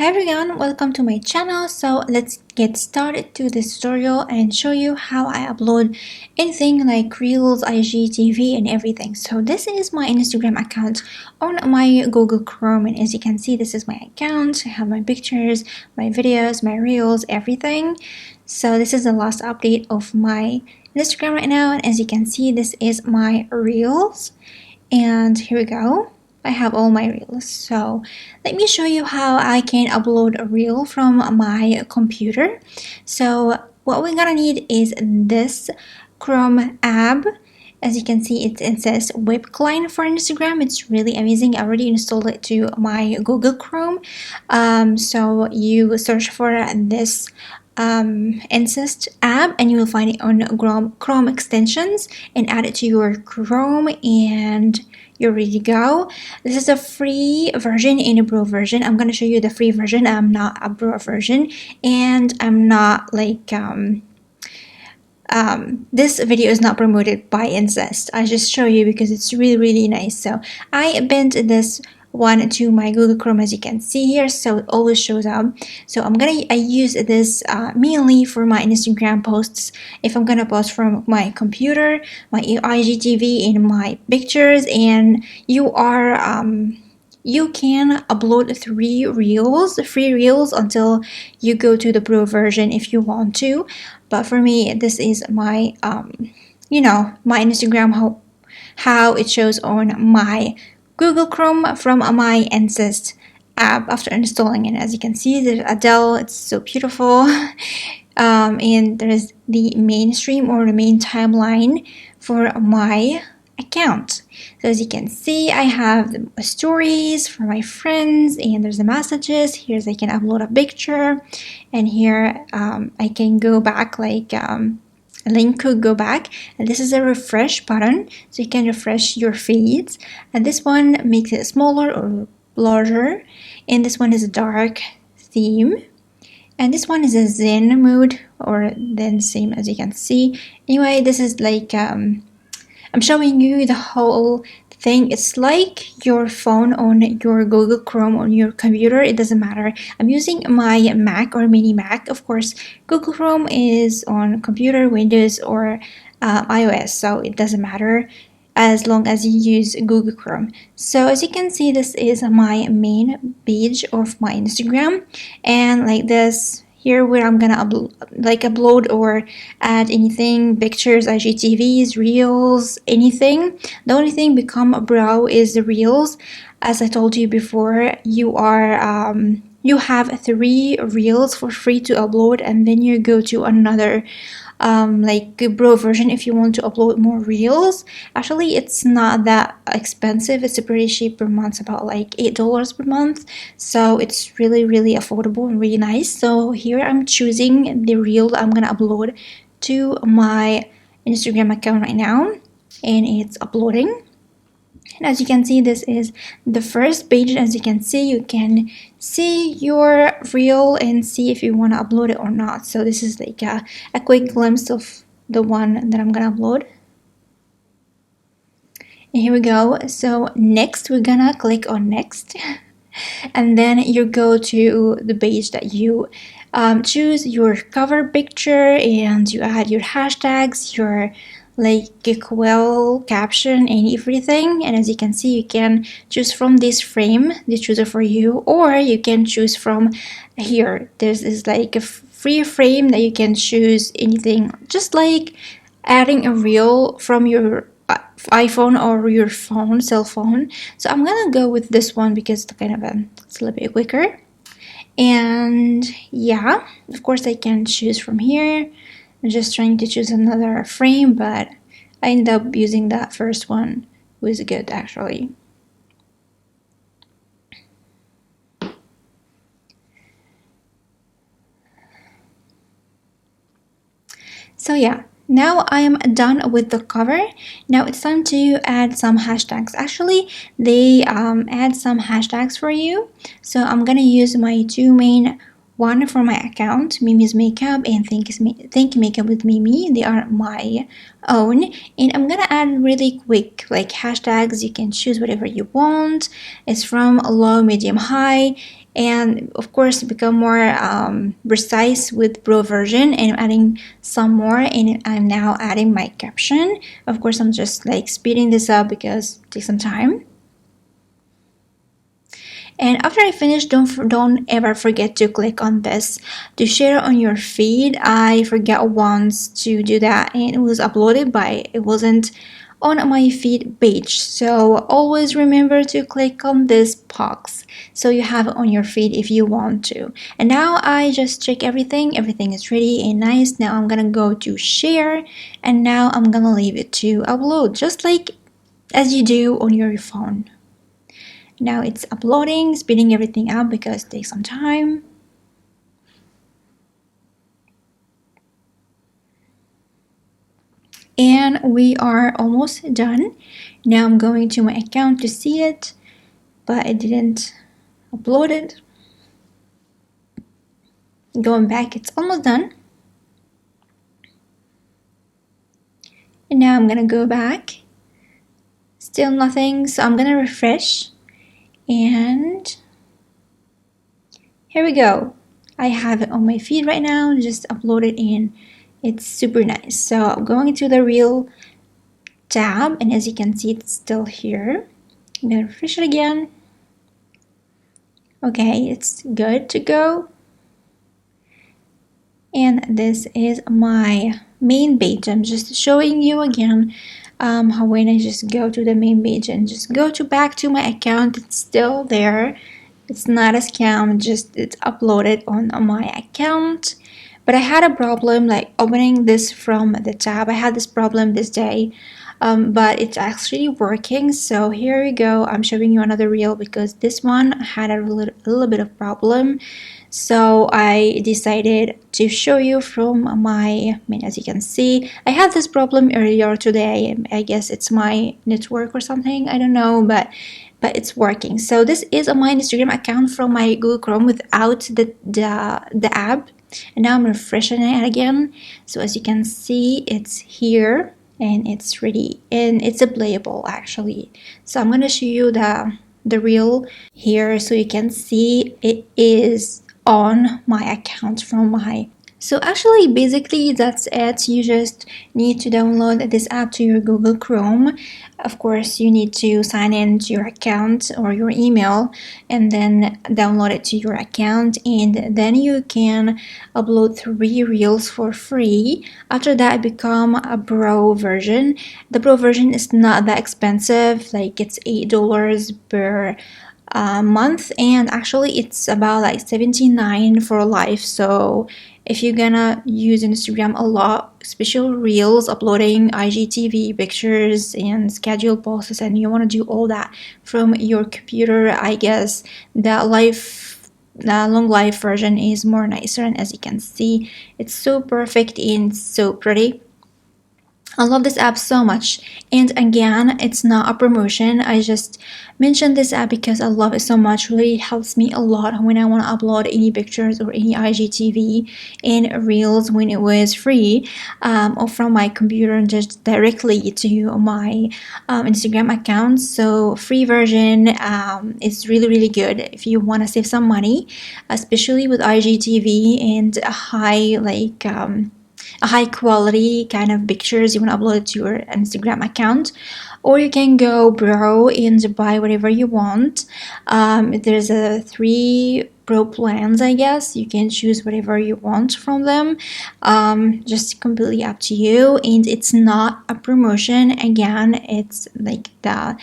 Hi everyone, welcome to my channel. So let's get started to this tutorial and show you how I upload anything like Reels, IGTV and everything. So this is my Instagram account on my Google Chrome, and as you can see, this is my account. I have my pictures, my videos, my Reels, everything. So this is the last update of my Instagram right now, and as you can see, this is my Reels. And here we go. I have all my reels. So let me show you how I can upload a reel from my computer. So what we're gonna need is this Chrome app. As you can see, it says web client for Instagram. It's really amazing. I already installed it to my Google Chrome. So you search for this Insist app and you will find it on Chrome extensions and add it to your Chrome and you're ready to go. This is a free version and a pro version. I'm going to show you the free version. I'm not a pro version, and I'm not like this video is not promoted by Incest. I just show you because it's really nice. So I bent this one to my Google Chrome, as you can see here, so it always shows up. So I use this mainly for my Instagram posts. If I'm gonna post from my computer, my IGTV, and my pictures, and you can upload free reels until you go to the pro version if you want to. But for me, this is my my Instagram, how it shows on my Google Chrome from my Insist app after installing it. As you can see, there's Adele. It's so beautiful. And there's the mainstream or the main timeline for my account. So as you can see, I have the stories for my friends, and there's the messages. Here's I can upload a picture, and here I can go back like a link could go back, and this is a refresh button, so you can refresh your feeds, and this one makes it smaller or larger, and this one is a dark theme, and this one is a zen mode, or then same as you can see. Anyway, this is like I'm showing you the whole thing. It's like your phone on your Google Chrome on your computer. It doesn't matter. I'm using my Mac or mini Mac. Of course, Google Chrome is on computer, Windows, or iOS, so it doesn't matter as long as you use Google Chrome. So as you can see, this is my main page of my Instagram, and like this here where I'm gonna upload or add anything, pictures, IGTVs, reels, anything. The only thing become a bro is the reels. As I told you before, you have 3 reels for free to upload, and then you go to another like pro version if you want to upload more reels. Actually, it's not that expensive. It's pretty cheap per month, about like $8 per month. So it's really affordable and really nice. So here I'm choosing the reel I'm gonna upload to my Instagram account right now, and it's uploading. And as you can see, this is the first page. As you can see, you can see your reel and see if you want to upload it or not. So this is like a quick glimpse of the one that I'm gonna upload. And here we go. So next, we're gonna click on next. And then you go to the page that you choose your cover picture, and you add your hashtags, your like quill caption and everything. And as you can see, you can choose from this frame, they choose it for you, or you can choose from here. This is like a free frame that you can choose anything, just like adding a reel from your iPhone or your cell phone. So I'm gonna go with this one because it's kind of it's a little bit quicker. And yeah, of course I can choose from here. I'm just trying to choose another frame, but I ended up using that first one. It was good actually. So yeah, now I am done with the cover. Now it's time to add some hashtags. Actually, they add some hashtags for you. So I'm gonna use my 2 main one for my account, Mimi's Makeup and Think Makeup with Mimi. They are my own. And I'm gonna add really quick like hashtags. You can choose whatever you want. It's from low, medium, high. And of course, become more precise with Pro version. And I'm adding some more. And I'm now adding my caption. Of course, I'm just like speeding this up because it takes some time. And after I finish, don't ever forget to click on this to share on your feed. I forgot once to do that, and it was uploaded, but it wasn't on my feed page. So always remember to click on this box so you have it on your feed if you want to. And now I just check everything. Everything is ready and nice. Now I'm gonna go to share, and now I'm gonna leave it to upload, just like as you do on your phone. Now it's uploading, speeding everything up because it takes some time. And we are almost done. Now I'm going to my account to see it, but it didn't upload it. Going back, it's almost done. And now I'm gonna go back. Still nothing, so I'm gonna refresh. And here we go. I have it on my feed right now, just upload it in. It's super nice. So I'm going to the Reel tab, and as you can see, it's still here. I'm gonna refresh it again. Okay, it's good to go. And this is my main page. I'm just showing you again how when I just go to the main page and just go to back to my account, it's still there. It's not a scam, just it's uploaded on my account. But I had a problem like opening this from the tab. I had this problem this day, but it's actually working. So here we go. I'm showing you another reel because this one had a little bit of problem. So I decided to show you from my, as you can see, I had this problem earlier today. I guess it's my network or something. I don't know, but it's working. So this is my Instagram account from my Google Chrome without the app. And now I'm refreshing it again. So as you can see, it's here and it's ready and it's a playable actually. So I'm gonna show you the reel here so you can see it is on my account from my. So actually basically that's it. You just need to download this app to your Google Chrome. Of course you need to sign in to your account or your email and then download it to your account, and then you can upload 3 reels for free. After that become a pro version. The pro version is not that expensive, like it's $8 per month, and actually it's about like $79 for life. So if you're gonna use Instagram a lot, special reels, uploading IGTV pictures and schedule posts, and you want to do all that from your computer, I guess the long life version is more nicer. And as you can see, it's so perfect and so pretty. I love this app so much. And again, it's not a promotion. I just mentioned this app because I love it so much. It really helps me a lot when I want to upload any pictures or any IGTV and reels when it was free, or from my computer and just directly to my Instagram account. So free version is really good if you want to save some money, especially with IGTV and a high a high quality kind of pictures you want to upload to your Instagram account. Or you can go pro and buy whatever you want. There's a 3 pro plans, I guess. You can choose whatever you want from them. Just completely up to you. And it's not a promotion. Again, it's like the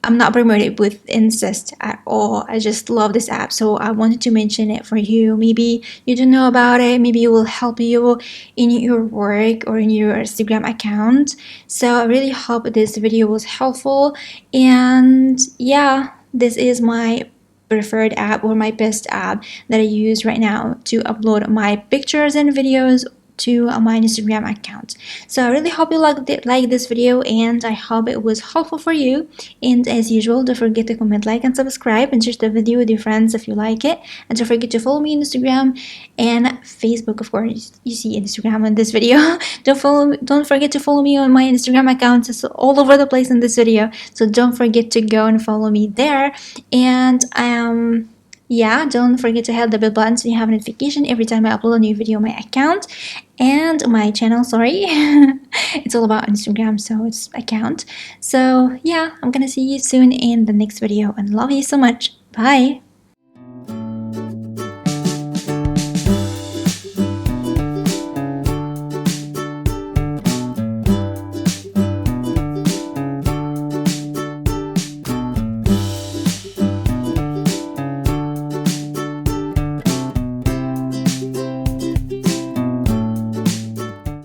I'm not promoted with incest at all. I just love this app, so I wanted to mention it for you. Maybe you don't know about it. Maybe it will help you in your work or in your Instagram account. So I really hope this video was helpful. And yeah, this is my preferred app or my best app that I use right now to upload my pictures and videos to my Instagram account. So I really hope you like this video, and I hope it was helpful for you. And as usual, don't forget to comment, like, and subscribe, and share the video with your friends if you like it. And don't forget to follow me on Instagram and Facebook. Of course, you see Instagram in this video. Don't forget to follow me on my Instagram account. It's all over the place in this video, so don't forget to go and follow me there. And yeah, don't forget to hit the bell button so you have a notification every time I upload a new video on my account and my channel. Sorry. It's all about Instagram, so it's account. So yeah, I'm gonna see you soon in the next video, and love you so much. Bye.